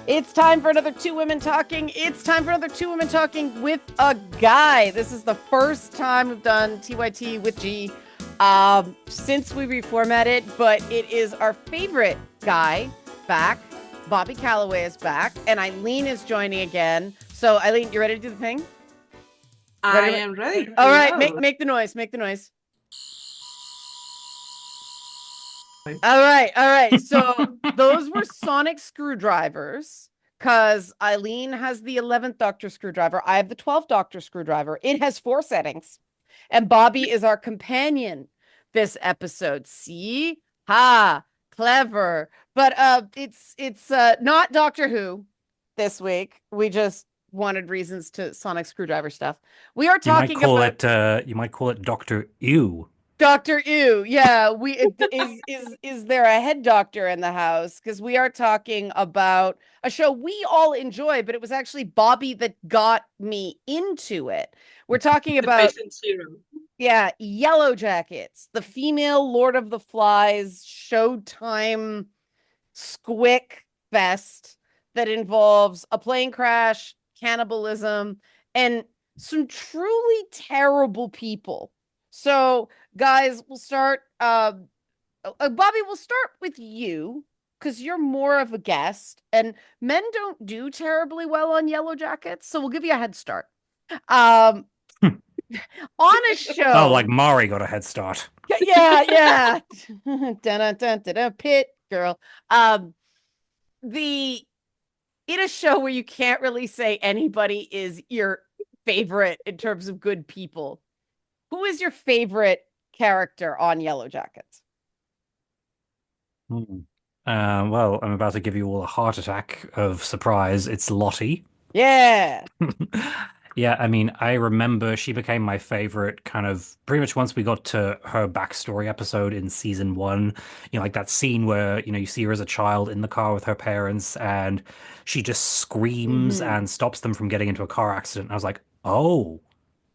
It's time for another Two Women Talking. It's time for another Two Women Talking with a guy. This is the first time we've done TYT with G since we reformatted, but it is our favorite guy back. Bobby Calloway is back, and Aileyn is joining again. So, Aileyn, you ready to do the thing? I am ready. All right, Hello. make the noise. Make the noise. All right. So those were sonic screwdrivers because Aileyn has the 11th Doctor screwdriver. I have the 12th Doctor screwdriver. It has 4 settings. And Bobby is our companion this episode. See? Ha, clever. But it's not Doctor Who this week. We just wanted reasons to sonic screwdriver stuff. We are You might talking call about it Doctor Ew. Doctor Ew. Yeah, is there a head doctor in the house? Because we are talking about a show we all enjoy, but it was actually Bobby that got me into it. We're talking The about patient serum. Yellowjackets, the female Lord of the Flies Showtime squick fest that involves a plane crash, cannibalism, and some truly terrible people. So, guys, we'll start. Bobby, we'll start with you because you're more of a guest, and men don't do terribly well on Yellowjackets, so we'll give you a head start. Um, on a Oh, like show, Mari got a head start. yeah. Dun, dun, dun, dun, pit girl. The in a show where you can't really say anybody is your favorite in terms of good people, who is your favorite character on Yellowjackets? Hmm. Well, I'm about to give you all a heart attack of surprise. It's Lottie. Yeah. Yeah, I mean, I remember she became my favorite kind of pretty much once we got to her backstory episode in season one. Like that scene where, you see her as a child in the car with her parents and she just screams Mm-hmm. and stops them from getting into a car accident. I was like, oh,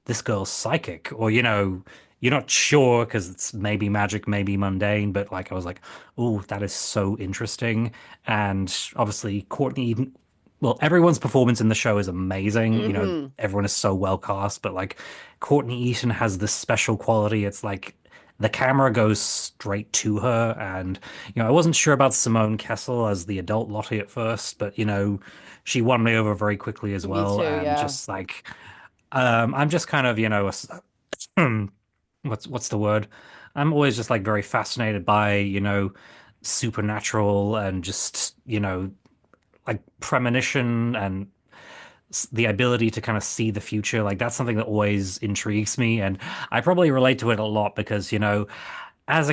this girl's psychic, or you're not sure because it's maybe magic, maybe mundane, but like I was like, oh, that is so interesting. And obviously, Courtney even, well, everyone's performance in the show is amazing. Mm-hmm. Everyone is so well cast, but like Courtney Eaton has this special quality. It's like the camera goes straight to her, and I wasn't sure about Simone Kessel as the adult Lottie at first, but she won me over very quickly as Me well, too, and yeah. just like I'm just kind of, what's the word? I'm always just like very fascinated by, supernatural and just, like premonition and the ability to kind of see the future. Like that's something that always intrigues me. And I probably relate to it a lot because, as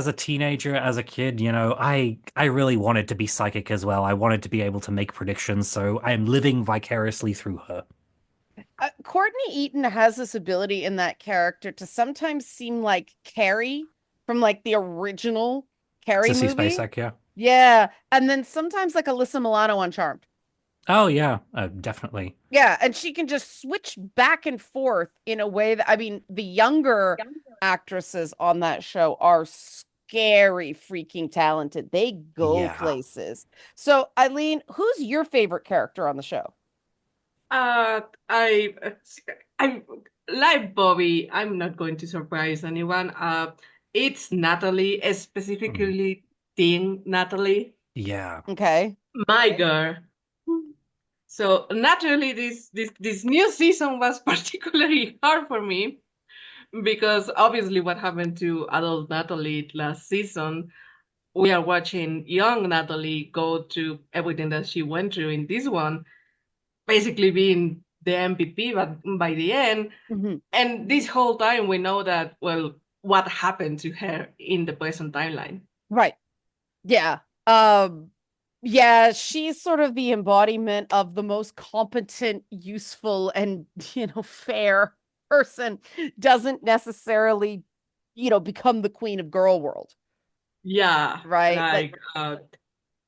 a teenager, as a kid, I really wanted to be psychic as well. I wanted to be able to make predictions. So I am living vicariously through her. Courtney Eaton has this ability in that character to sometimes seem like Carrie from like the original Carrie Sissy movie. Spacek, yeah. Yeah. And then sometimes like Alyssa Milano on Charmed. Oh yeah, definitely. Yeah, and she can just switch back and forth in a way that I mean, the younger actresses on that show are scary freaking talented. They go Yeah. places. So, Aileyn, who's your favorite character on the show? Uh, I, I'm like Bobby. I'm not going to surprise anyone. It's Natalie, Mm. specifically Teen Natalie, Yeah. Okay. my girl. So naturally, this new season was particularly hard for me because obviously what happened to adult Natalie last season, we are watching young Natalie go through everything that she went through in this one, basically being the MVP but by the end. Mhm. And this whole time we know that, well, what happened to her in the present timeline. Right. Yeah. Um, yeah, she's sort of the embodiment of the most competent, useful, and fair person doesn't necessarily, become the queen of girl world, Yeah, right? Like, like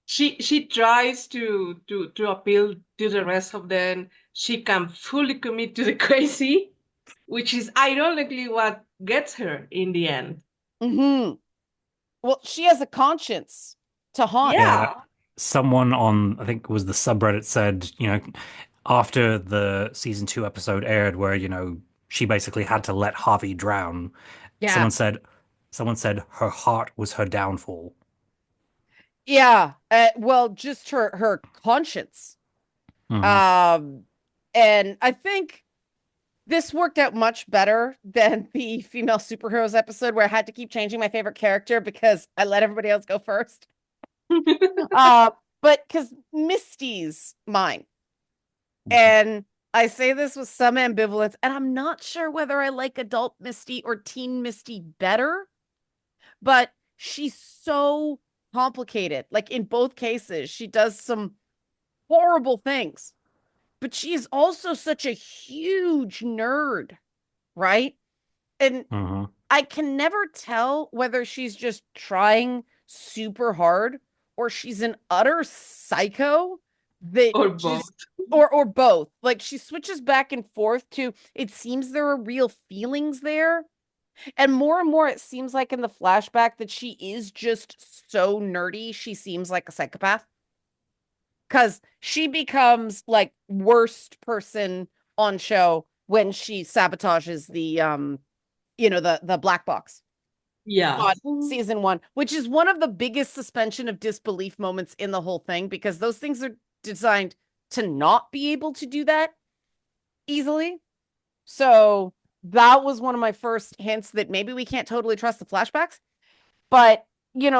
she tries to appeal to the rest of them. She can fully commit to the crazy, which is ironically what gets her in the end. well, she has a conscience to haunt. Yeah. Yeah. someone on, I think it was the subreddit said, after the season 2 episode aired where, she basically had to let Harvey drown, Yeah. someone said someone said her heart was her downfall. Yeah. Well, just her conscience. Hmm. Um, and I think this worked out much better than the female superheroes episode where I had to keep changing my favorite character because I let everybody else go first. Uh, but because Misty's mine. And I say this with some ambivalence, and I'm not sure whether I like adult Misty or teen Misty better, but she's so complicated. Like in both cases, she does some horrible things, but she is also such a huge nerd, right? And Hmm. I can never tell whether she's just trying super hard or she's an utter psycho that Or both. just or both. Like she switches back and forth to it seems there are real feelings there. And more it seems like in the flashback that she is just so nerdy, she seems like a psychopath. Cause she becomes like worst person on show when she sabotages the black box Yeah. on season one, which is one of the biggest suspension of disbelief moments in the whole thing because those things are designed to not be able to do that easily. So that was one of my first hints that maybe we can't totally trust the flashbacks. But,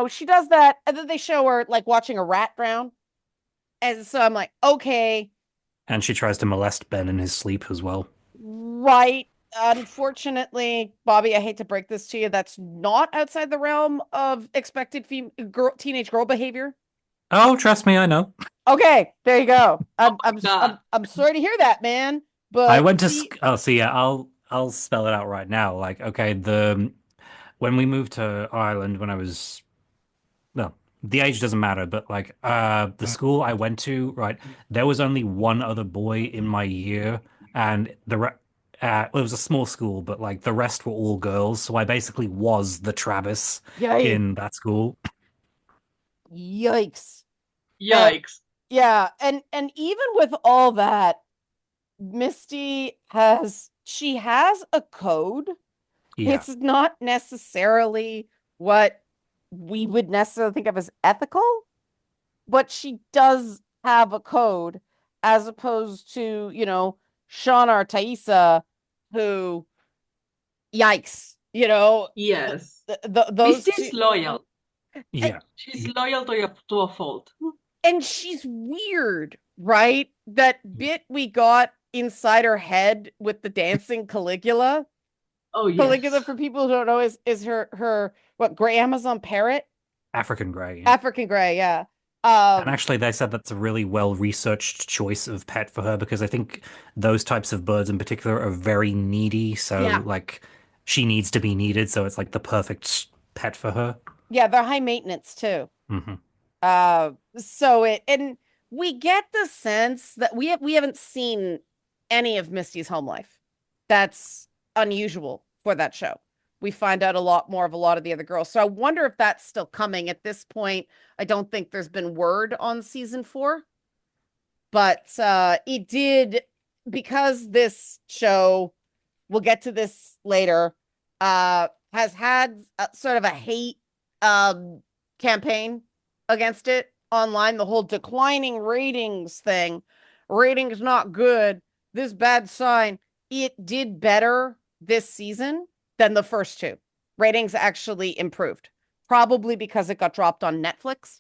she does that. And then they show her like watching a rat drown. And so I'm like, okay, And she tries to molest Ben in his sleep as well. right. Unfortunately, Bobby, I hate to break this to you. That's not outside the realm of expected teenage girl behavior. Oh, trust me, I know. Okay, there you go. Oh I'm my I'm God. I'm sorry to hear that, man. I But went to she, oh, so yeah, I'll spell it out right now. Like, okay, the when we moved to Ireland when I was no, the age doesn't matter, but like the school I went to, right, there was only one other boy in my year, and it was a small school, but like the rest were all girls, so I basically was the Travis yikes, in that school. yikes. And Yikes. yeah, and even with all that, she has a code. Yeah. It's not necessarily what we would necessarily think of as ethical, but she does have a code as opposed to, Sean or Thaisa, who, yikes, Yes. those Misty two. is loyal. And, Yeah. She's loyal to a fault. and she's weird, right? That bit we got inside her head with the dancing Caligula. Oh, Caligula, yes. for people who don't know, is her what gray Amazon parrot? African Grey, yeah. African gray, yeah. And Um, actually, they said that's a really well researched choice of pet for her because I think those types of birds in particular are very needy. yeah, So, like, she needs to be needed. So, it's like the perfect pet for her. yeah, they're high maintenance too. Hmm. So it and we get the sense that we haven't seen any of Misty's home life. That's unusual for that show. We find out a lot more of a lot of the other girls. So I wonder if that's still coming at this point. I don't think there's been word on season 4, but it did because this show, we'll get to this later, has had sort of a hate um, campaign against it online. The whole declining ratings thing, ratings not good, this bad sign. It did better this season than the first two. Ratings actually improved, probably because it got dropped on Netflix.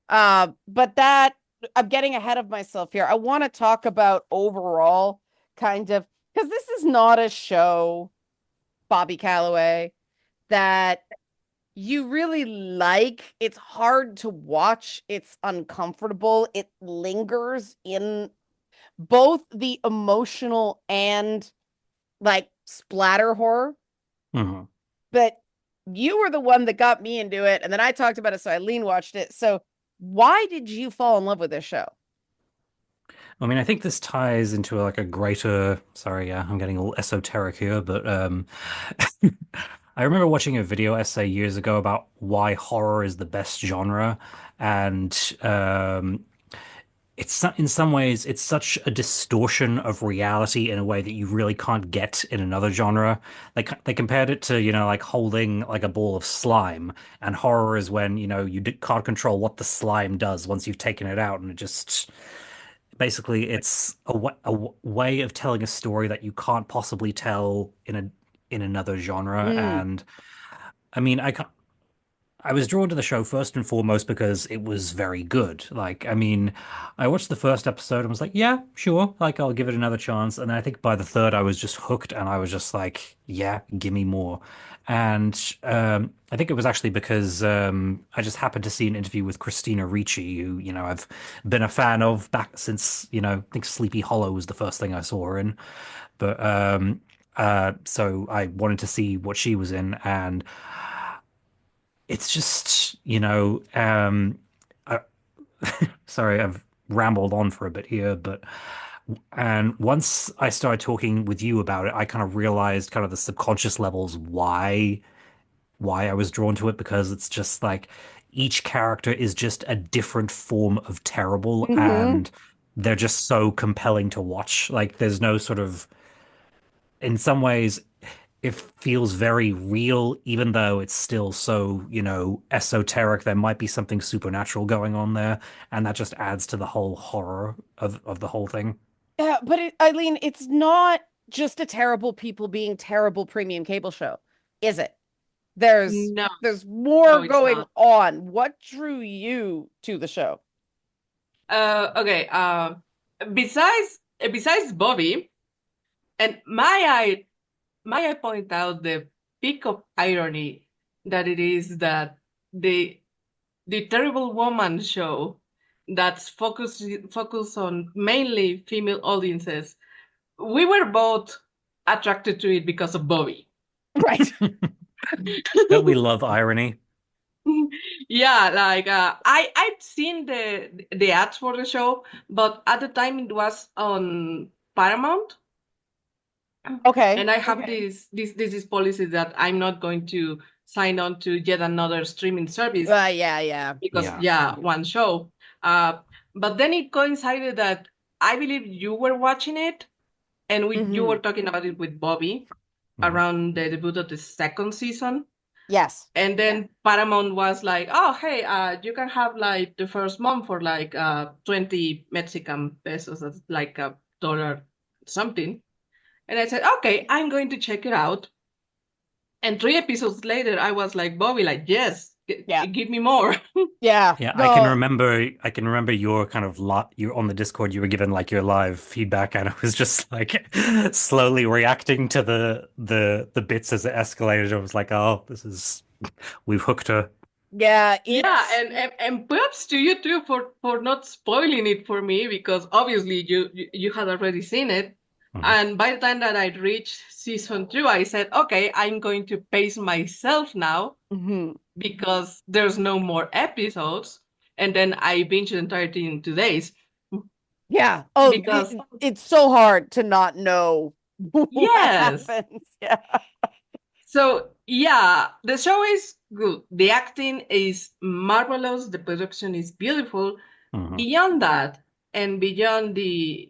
But that I'm getting ahead of myself here. I want to talk about overall kind of because this is not a show, Bobby Calloway, that you really like. It's hard to watch. It's uncomfortable. It lingers in both the emotional and like splatter horror. Hmm. But you were the one that got me into it, and then I talked about it, so Aileen watched it. So why did you fall in love with this show? I mean, I think this ties into like a greater, sorry, yeah, I'm getting all esoteric here, but I remember watching a video essay years ago about why horror is the best genre, and in some ways it's such a distortion of reality in a way that you really can't get in another genre. They compared it to, like holding like a ball of slime, and horror is when, can't control what the slime does once you've taken it out, and it just basically it's way of telling a story that you can't possibly tell in another genre. Mm. And I mean, I was drawn to the show first and foremost because it was very good. Like, I mean, I watched the first episode and was like, yeah, sure, like I'll give it another chance. And then I think by the third, I was just hooked and I was just like, yeah, give me more. And I think it was actually because I just happened to see an interview with Christina Ricci, who, I've been a fan of back since, I think Sleepy Hollow was the first thing I saw her in. But so I wanted to see what she was in, and it's just, I, sorry, I've rambled on for a bit here, but and once I started talking with you about it, I kind of realized kind of the subconscious levels why I was drawn to it, because it's just like each character is just a different form of terrible, Hmm. and they're just so compelling to watch. Like there's no sort of, in some ways it feels very real, even though it's still so, esoteric. There might be something supernatural going on there, and that just adds to the whole horror of the whole thing. Yeah, but Eileen, it's not just a terrible people being terrible premium cable show, is it? There's No, there's more no, it's going not. on. What drew you to the show? Okay. Besides Bobby, and may I point out the peak of irony that it is that the the Terrible Woman show that's focused on mainly female audiences. We were both attracted to it because of Bobby. Right. Don't we love irony? Yeah, like I'd seen the ads for the show, but at the time it was on Paramount, Okay. and I have this policy that I'm not going to sign on to yet another streaming service Yeah, yeah. because Yeah. yeah, one show. Uh, but then it coincided that I believe you were watching it, and you Hmm. were talking about it with Bobby Mhm. around the debut of the second season. Yes. And then Paramount was like, "Oh, hey, you can have like the first month for like 20 Mexican pesos, that's like a dollar something." And I said, "Okay, I'm going to check it out." And 3 episodes later, I was like, "Bobby, like, yes, Yeah. give me more." Yeah. Yeah, No. I can remember your kind of you're on the Discord, you were given like your live feedback, and I was just like slowly reacting to the bits as it escalated. I was like, oh, we've hooked her. Yeah, Yeah, it's and props to you too for not spoiling it for me because obviously you had already seen it. Mhm. And by the time that I'd reached season 2, I said, okay, I'm going to pace myself now mhm. because there's no more episodes. And then I binged the entire thing in 2 days Yeah. Oh, because it's so hard to not know what yes. happens. Yeah. So yeah, the show is good. The acting is marvelous. The production is beautiful. Mhm. Beyond that, and beyond the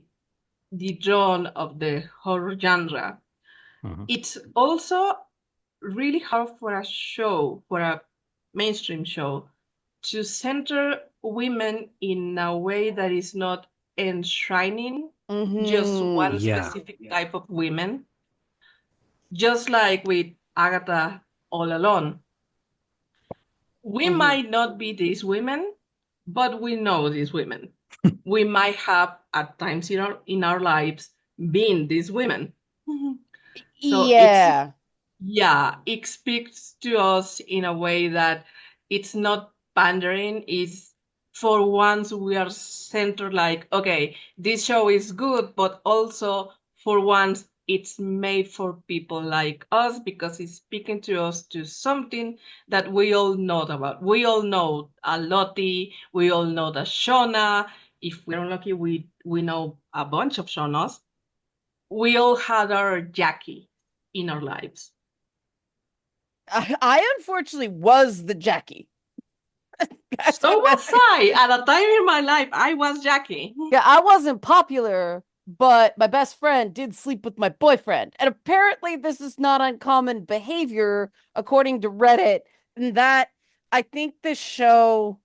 genre of the horror genre, Mhm. it's also really hard for a show, for a mainstream show, to center women in a way that is not enshrining just Hmm. one Yeah. specific type of women. Just like with Agatha all alone. We Hmm. might not be these women, but we know these women. We might have at times in our lives been these women. Mhm. So Yeah. yeah, it speaks to us in a way that it's not pandering. It's for once we are centered like, okay, this show is good, but also for once it's made for people like us because it's speaking to us to something that we all know about. We all know a Lottie, we all know the Shona. If we're unlucky, we know a bunch of Shonas. We all had our Jackie in our lives. I unfortunately was the Jackie. That's So what was I I. At a time in my life, I was Jackie. Yeah, I wasn't popular, but my best friend did sleep with my boyfriend. And apparently, this is not uncommon behavior, according to Reddit. And that I think this show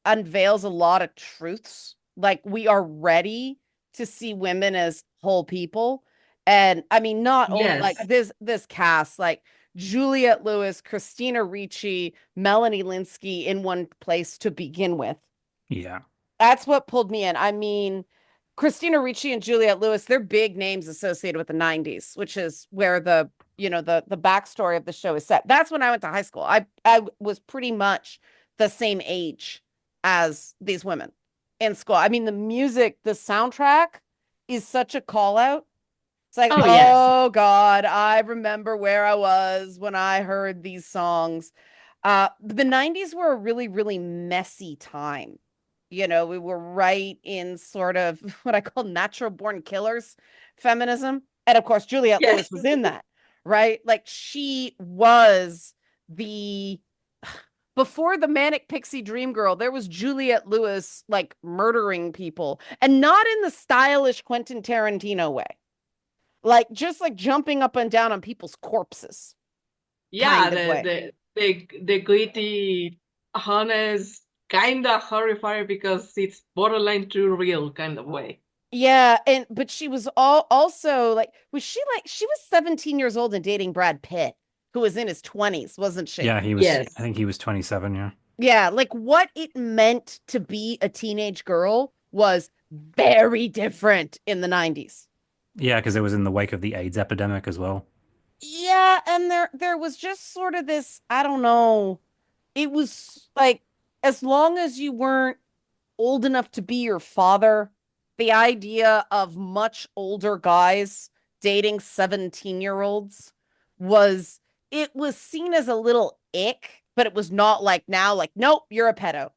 unveils a lot of truths. Like, we are ready to see women as whole people. And I mean, not only like Yes. this cast, like Juliette Lewis, Christina Ricci, Melanie Linsky in one place to begin with. Yeah. That's what pulled me in. I mean, Christina Ricci and Juliette Lewis, they're big names associated with the 90s, which is where the backstory of the show is set. That's when I went to high school. I was pretty much the same age as these women in school. I mean, the music, the soundtrack is such a call out. It's like, Oh, yes. oh God, I remember where I was when I heard these songs. The 90s were a really, really messy time. We were right in sort of what I call natural born killers feminism. And of course, Juliette Yes. Lewis was in that, right? Like she was the before the manic pixie dream girl, there was Juliette Lewis like murdering people and not in the stylish Quentin Tarantino way. Like just like jumping up and down on people's corpses Yeah, kind of way. the gritty, honest, kind of horrifying because it's borderline too real kind of way. Yeah, and but she was also like she was 17 years old and dating Brad Pitt, who was in his 20s, wasn't she? Yeah, I Yes. think he was 27, yeah. Yeah, like what it meant to be a teenage girl was very different in the 90s. Yeah, because it was in the wake of the AIDS epidemic as well. Yeah, and there was just sort of this, I don't know, it was like as long as you weren't old enough to be your father, the idea of much older guys dating 17-year-olds was it was seen as a little ick, but it was not like now, like, nope, you're a pedo.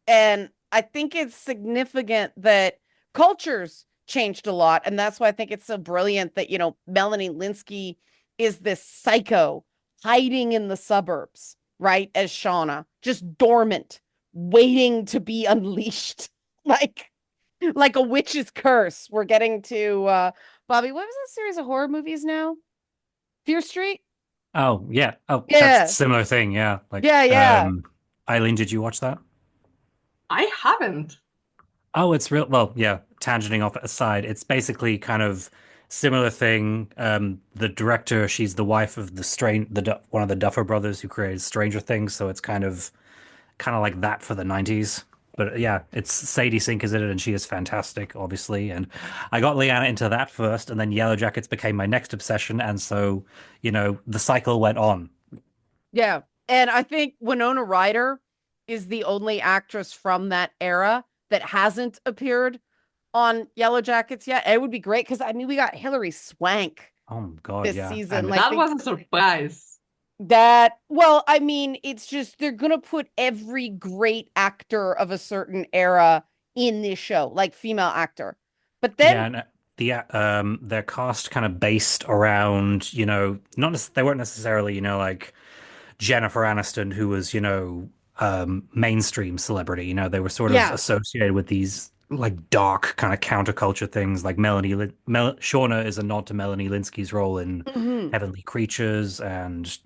And I think it's significant that cultures changed a lot. And that's why I think it's so brilliant that, Melanie Linsky is this psycho hiding in the suburbs, right? As Shauna, just dormant, waiting to be unleashed. Like a witch's curse. We're getting to Bobby, what was that series of horror movies now? Fear Street? Oh, yeah. Oh, that's a Yeah. similar thing, yeah. Yeah, Like, yeah. Aileen, did you watch that? I haven't. Oh, it's real. Well, yeah, tangenting off aside, it's basically kind of similar thing. The director, she's the wife of one of the Duffer brothers who created Stranger Things, so it's kind of like that for the 90s. But yeah, it's Sadie Sink is in it, and she is fantastic, obviously. And I got Leanna into that first, and then Yellowjackets became my next obsession, and so the cycle went on. Yeah. And I think Winona Ryder is the only actress from that era that hasn't appeared on Yellowjackets yet. It would be great because I mean we got Hilary Swank Oh my God, this yeah, season. and Like That was a surprise. well, I mean, it's just they're gonna put every great actor of a certain era in this show, like female actor. But yeah, then and their cast kind of based around, not they weren't necessarily, like Jennifer Aniston, who was, mainstream celebrity. They were sort of yeah. associated with these like dark kind of counterculture things. Like Shauna is a nod to Melanie Linsky's role in Mhm. Heavenly Creatures, and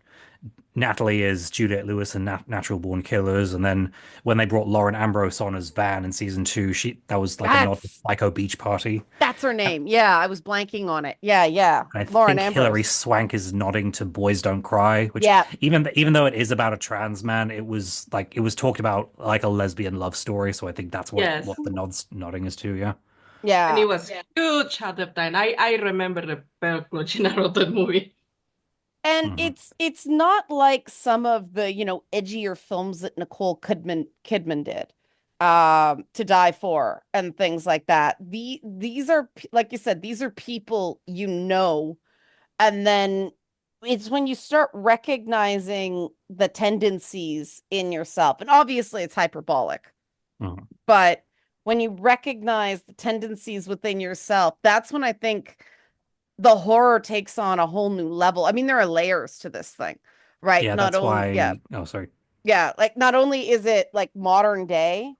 Natalie is Juliette Lewis in Natural Born Killers. And then when they brought Lauren Ambrose on as Van in season two, that was like a nod to That's Psycho Beach Party. that's her name. Yeah, I was blanking on it. Yeah, yeah. I Lauren think Hilary Ambrose. Swank is nodding to Boys Don't Cry, which Yeah, even though it is about a trans man, it was talked about like a lesbian love story. So I think that's what Yes. the nodding is to. Yeah. And yeah. it was huge at the time. I remember the pearl clutch in a rotten movie. And Mhm. it's not like some of the, edgier films that Nicole Kidman did. To Die For and things like that. These are like you said, these are people and then it's when you start recognizing the tendencies in yourself. And obviously it's hyperbolic, Mhm. but when you recognize the tendencies within yourself, that's when I think the horror takes on a whole new level. I mean, there are layers to this thing, right? Yeah, Not that's only, yeah, why. Oh, sorry. yeah, like not only is it like modern day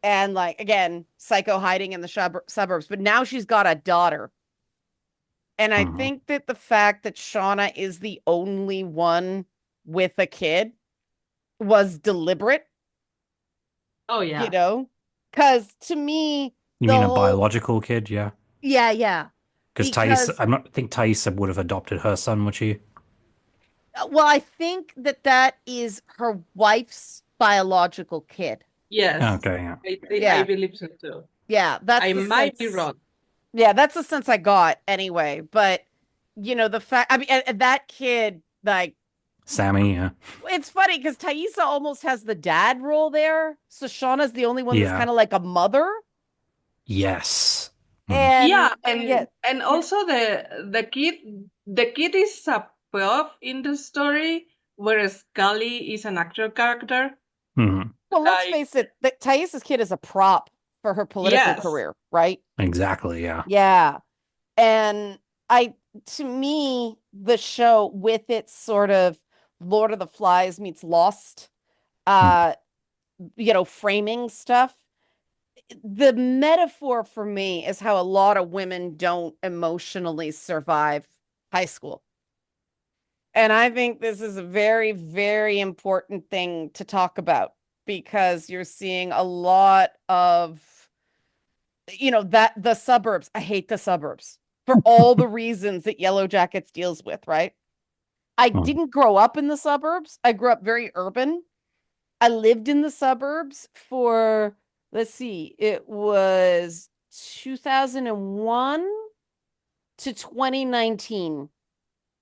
and like again, psycho hiding in the suburbs, but now she's got a daughter. And I Hmm. think that the fact that Shauna is the only one with a kid was deliberate, Oh you yeah. know? Because to me, You the mean a whole, biological kid? Yeah. yeah, yeah. Because Thais, Because, I'm not I think Thaisa would have adopted her son, would she? well, I think that that is her wife's biological kid. Yes. Okay, yeah. I Yeah. believe so too. Yeah. That's I the might be sense. wrong. Yeah. That's the sense I got anyway. But, the fact, I mean, and that kid, like, Sammy, yeah. it's funny because Thaisa almost has the dad role there. So Shauna's the only one that's Yeah. kind of like a mother. Yes. Hmm. And Yeah, yeah, and also the kid is a prop in the story, whereas Scully is an actual character. Hmm. well, let's Like face it, that Thaisa's kid is a prop for her political yes, career, right? Exactly, yeah. Yeah. And I, to me, the show with its sort of Lord of the Flies meets Lost, Hmm. uh, framing stuff. The metaphor for me is how a lot of women don't emotionally survive high school. And I think this is a very, very important thing to talk about because you're seeing a lot of, that the suburbs. I hate the suburbs for all the reasons that Yellowjackets deals with, right? I Hmm. didn't grow up in the suburbs. I grew up very urban. I lived in the suburbs for, let's see, it was 2001 to 2019.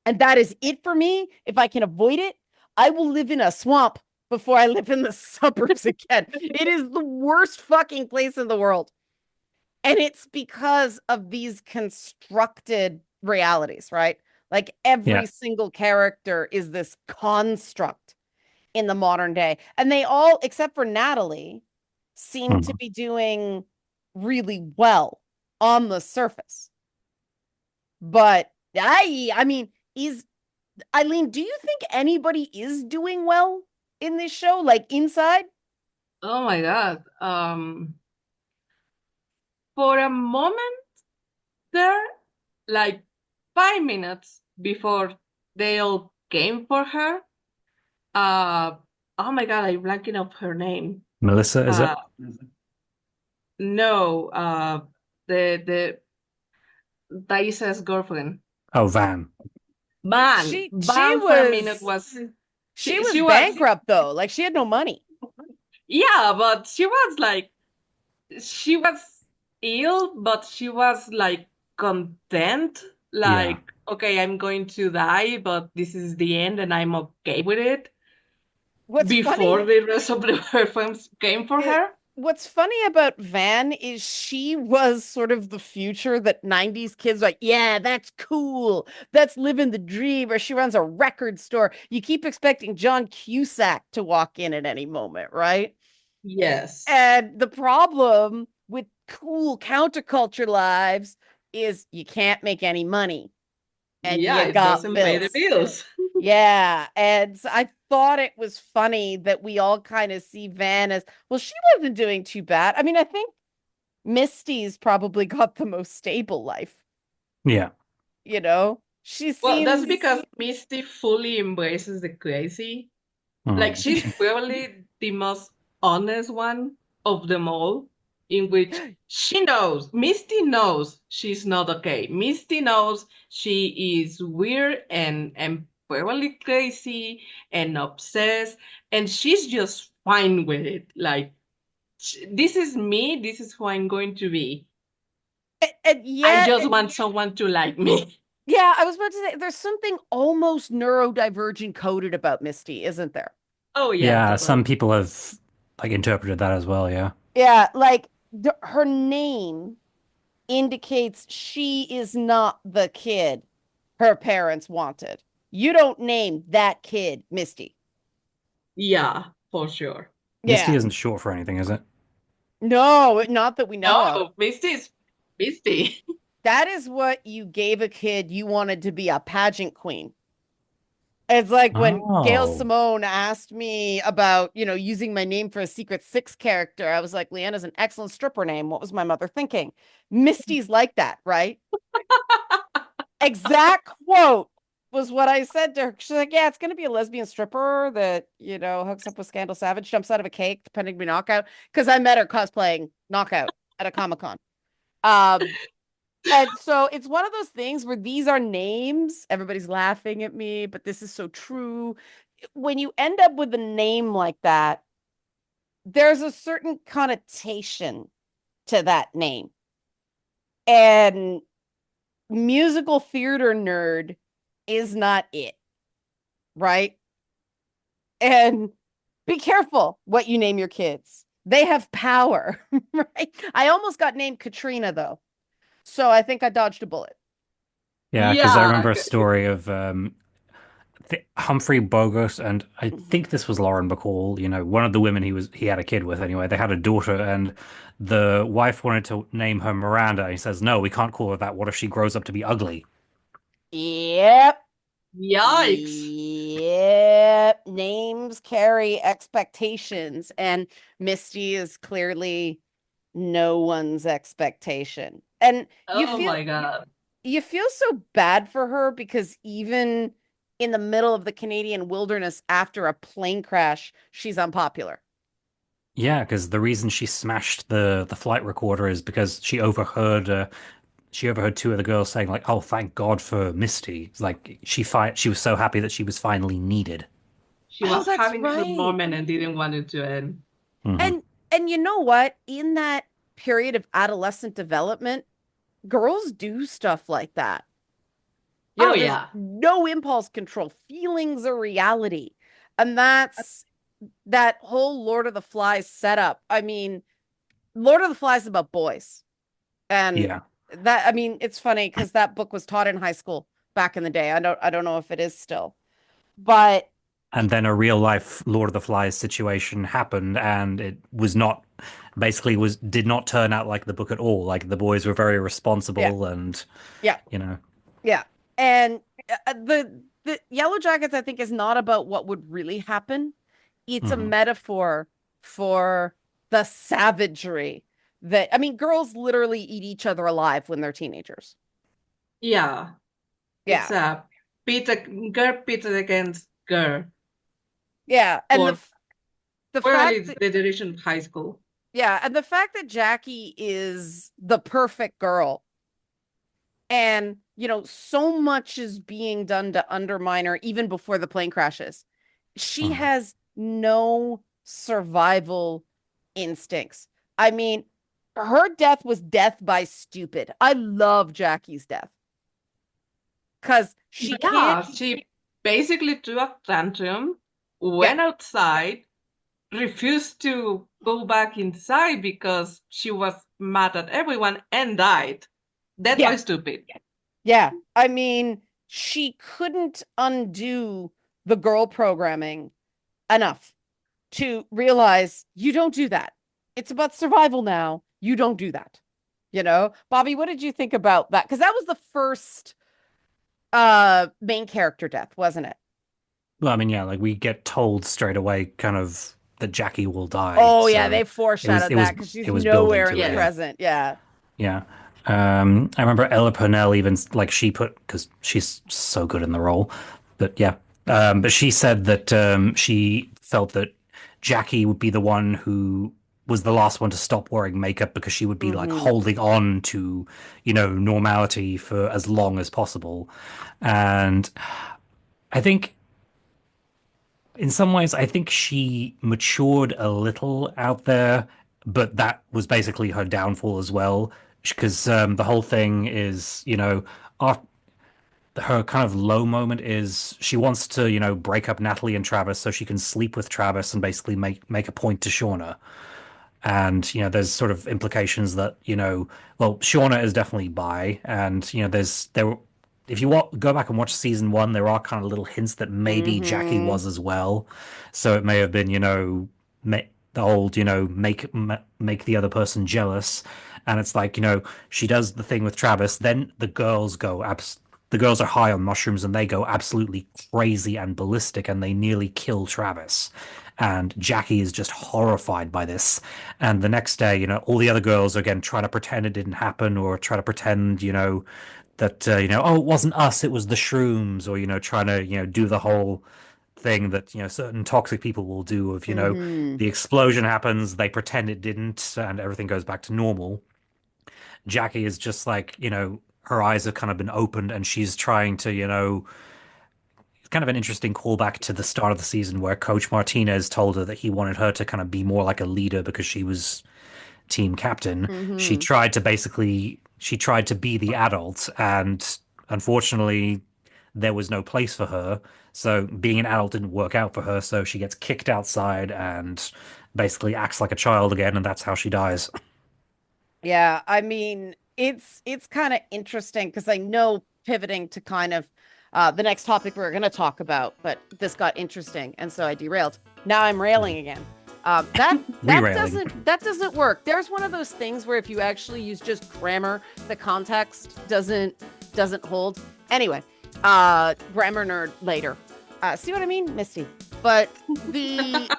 And that is it for me. If I can avoid it, I will live in a swamp before I live in the suburbs again. It is the worst fucking place in the world. And it's because of these constructed realities, right? Like Yeah. every single character is this construct in the modern day. And they all, except for Natalie, seem to Hmm. be doing really well on the surface. But I mean, is Aileyn, do you think anybody is doing well in this show? Like inside? oh my God. For a moment there, like 5 minutes before they all came for her, uh, oh my God, I'm blanking of her name. Melissa, is Uh, it? no, the Thaisa's girlfriend. Oh, Van. Van. She Van for a minute was was she she was was bankrupt though. Like she had no money. yeah, but she was ill, but she was like content. Yeah. Like, okay, I'm going to die, but this is the end and I'm okay with it. What's Before funny the rest of the films came for it, her. what's funny about Van is she was sort of the future that 90s kids like, yeah, that's cool. That's living the dream. Or she runs a record store. You keep expecting John Cusack to walk in at any moment, right? Yes. And the problem with cool counterculture lives is you can't make any money and Yeah, you it got doesn't pay the bills. bills. Yeah. And so I thought it was funny that we all kind of see Van as, well, she wasn't doing too bad. I mean, I think Misty's probably got the most stable life, Yeah. She Well, that's seems, because Misty fully embraces the crazy. Like, Hmm. she's probably the most honest one of them all, in which Misty knows she's not okay. Misty knows she is weird and probably crazy and obsessed, and she's just fine with it. Like, this is me, this is who I'm going to be. and I yet, just want someone to like me. yeah, I was about to say, there's something almost neurodivergent coded about Misty, isn't there? Oh, yeah, Yeah, some totally. people have like interpreted that as well, yeah. Yeah, like her name indicates she is not the kid her parents wanted. You don't name that kid Misty. Yeah, for sure. Misty Yeah. isn't short for anything, is it? No, not that we know of. No, Misty is Misty. That is what you gave a kid you wanted to be a pageant queen. It's like when Gail Oh. Simone asked me about, using my name for a Secret Six character. I was like, Leanna's an excellent stripper name. What was my mother thinking? Misty's like that, right? Exact quote was what I said to her. She's like, yeah, it's going to be a lesbian stripper that, hooks up with Scandal Savage, jumps out of a cake, depending on knockout. Because I met her cosplaying Knockout at a Comic-Con. Um, and so it's one of those things where these are names. Everybody's laughing at me, but this is so true. When you end up with a name like that, there's a certain connotation to that name. And musical theater nerd is not it, right? And be careful what you name your kids. They have power, right? I almost got named Katrina though. So I think I dodged a bullet. Yeah, because I Yeah. remember a story of Humphrey Bogart, and I Mhm. think this was Lauren Bacall, one of the women he had a kid with anyway. They had a daughter, and the wife wanted to name her Miranda. And he says, "No, we can't call her that. What if she grows up to be ugly?" Yep. Yikes. Yep. Names carry expectations, and Misty is clearly no one's expectation. And you Oh feel my God. you feel so bad for her because even in the middle of the Canadian wilderness after a plane crash, she's unpopular. Yeah, because the reason she smashed the flight recorder is because she overheard two of the girls saying like, "Oh, thank God for Misty." It's like she was so happy that she was finally needed. She Oh, was that's having her right. moment and didn't want it to end. Hmm. And you know what? In that period of adolescent development, girls do stuff like that. Oh There's yeah. no impulse control. Feelings are reality. And that's that whole Lord of the Flies setup. I mean, Lord of the Flies is about boys. And Yeah. that, I mean, it's funny because that book was taught in high school back in the day. I don't know if it is still, but And then a real life Lord of the Flies situation happened, and it was not basically was did not turn out like the book at all. Like the boys were very yeah, responsible, and yeah, you know, yeah. And the Yellow Jackets, I think, is not about what would really happen. It's a mhm. metaphor for the savagery that, I mean, girls literally eat each other alive when they're teenagers. Yeah. It's Yeah, a pit girl pitted against girl yeah. And for the early fact that the duration of high school. yeah, and the fact that Jackie is the perfect girl and, so much is being done to undermine her even before the plane crashes. She Mhm. has no survival instincts. I mean, her death was death by stupid. I love Jackie's death because she can't. Yeah, she basically threw a tantrum, Yeah, went outside, refused to go back inside because she was mad at everyone and died. Dead by yeah, stupid. yeah. I mean, she couldn't undo the girl programming enough to realize you don't do that. It's about survival now. You don't do that. Bobby, what did you think about that? Because that was the first main character death, wasn't it? Well, I mean, yeah, like we get told straight away, kind of that Jackie will die, Oh yeah, so they foreshadowed that because it she's was building nowhere in to the it, yeah. Yes. present. Yeah. Yeah. I remember Ella Purnell even like she put because she's so good in the role, but yeah. But she said that she felt that Jackie would be the one who was the last one to stop wearing makeup because she would be like Hmm. holding on to, normality for as long as possible. And I think in some ways, I think she matured a little out there, but that was basically her downfall as well. Because the whole thing is, our, her kind of low moment is she wants to, break up Natalie and Travis so she can sleep with Travis and basically make a point to Shauna. And there's sort of implications that well, Shauna is definitely bi, and if you go back and watch season one, there are kind of little hints that maybe Jackie Hmm. was as well. So it may have been the old make the other person jealous, and it's like she does the thing with Travis, then the the girls are high on mushrooms and they go absolutely crazy and ballistic and they nearly kill Travis. And Jackie is just horrified by this. And the next day, all the other girls are again trying to pretend it didn't happen or try to pretend, that, oh, it wasn't us, it was the shrooms, or, trying to, do the whole thing that, certain toxic people will do of, Mm-hmm. the explosion happens, they pretend it didn't, and everything goes back to normal. Jackie is just like, her eyes have kind of been opened and she's trying to, it's kind of an interesting callback to the start of the season where Coach Martinez told her that he wanted her to kind of be more like a leader because she was team captain. Mm-hmm. She tried to be the adult, and unfortunately, there was no place for her. So being an adult didn't work out for her. So she gets kicked outside and basically acts like a child again, and that's how she dies. Yeah, I mean, it's kind of interesting because I know pivoting to kind of the next topic we're going to talk about, but this got interesting, and so I derailed. Now I'm railing again. That Re-railing. that doesn't work. There's one of those things where if you actually use just grammar, the context doesn't hold. Anyway, grammar nerd later. See what I mean, Misty? But the